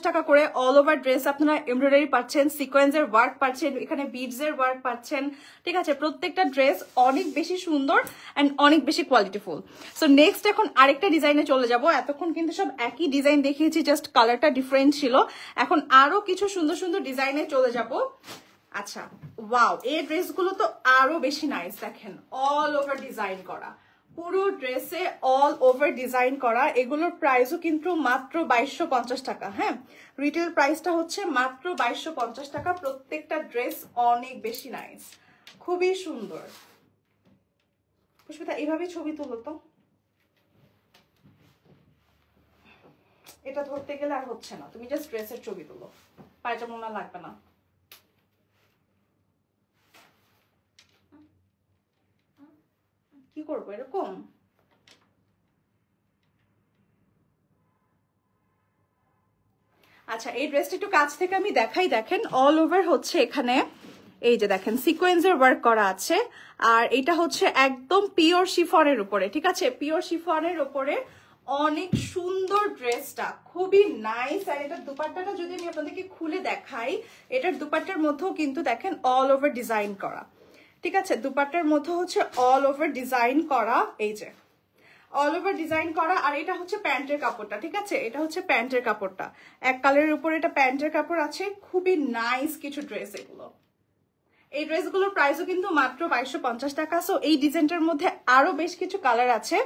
টাকা করে all over dress আপনারা এমব্রয়ডারি পাচ্ছেন, সিকোয়েন্সের ওয়ার্ক পাচ্ছেন, এখানে বিডসের ওয়ার্ক পাচ্ছেন। ঠিক আছে, প্রত্যেকটা ড্রেস অনেক বেশি সুন্দর অ্যান্ড অনেক বেশি কোয়ালিটিফুল। সো নেক্সট এখন আরেকটা ডিজাইনে চলে যাব। এতক্ষণ কিন্তু সব একই ডিজাইন দেখিয়েছি, জাস্ট কালারটা ডিফারেন্ট ছিল। এখন আরো কিছু সুন্দর সুন্দর ডিজাইনে চলে যাব। আচ্ছা, ওয়াও, এই ড্রেসগুলো তো আরো বেশি নাইস। দেখেন অল ওভার ডিজাইন করা, পুরো ড্রেসে অল ওভার ডিজাইন করা। এগুলোর প্রাইসও কিন্তু মাত্র 2250 টাকা। হ্যাঁ, রিটেল প্রাইসটা হচ্ছে মাত্র 2250 টাকা। প্রত্যেকটা ড্রেস অনেক বেশি নাইস, খুবই সুন্দর। পুষ্পিতা এইভাবে ছবি তুলো তো, এটা ধরতে গেলে আর হচ্ছে না। তুমি জাস্ট ড্রেসের ছবি তুলো, পায়জামা লাগবে না। কি করবো এরকম? আচ্ছা, এই ড্রেসটা একটু কাছ থেকে আমি দেখাই। দেখেন অল ওভার হচ্ছে এখানে এই যে দেখেন সিকোয়েন্সের ওয়ার্ক করা আছে, আর এটা হচ্ছে একদম পিওর শিফনের উপরে। ঠিক আছে, পিওর শিফনের উপরে অনেক সুন্দর ড্রেসটা, খুবই নাইস। আর এটার দুপাট্টাটা যদি আমি আপনাদেরকে খুলে দেখাই, এটার দুপাট্টার মধ্যেও কিন্তু দেখেন অল ওভার ডিজাইন করা। ঠিক আছে, দুপাট্টার মধ্যে হচ্ছে অল ওভার ডিজাইন করা, এই যে অল ওভার ডিজাইন করা। আর এটা হচ্ছে প্যান্টের কাপড়টা। ঠিক আছে, এটা হচ্ছে প্যান্টের কাপড়টা, এক কালারের উপর এটা প্যান্টের কাপড় আছে। খুবই নাইস কিছু ড্রেস এগুলো। এই ড্রেসগুলোর প্রাইসও কিন্তু মাত্র 2250 টাকা। সো এই ডিজাইনটার মধ্যে আরো বেশ কিছু কালার আছে,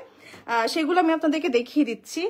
সেগুলো আমি আপনাদেরকে দেখিয়ে দিচ্ছি।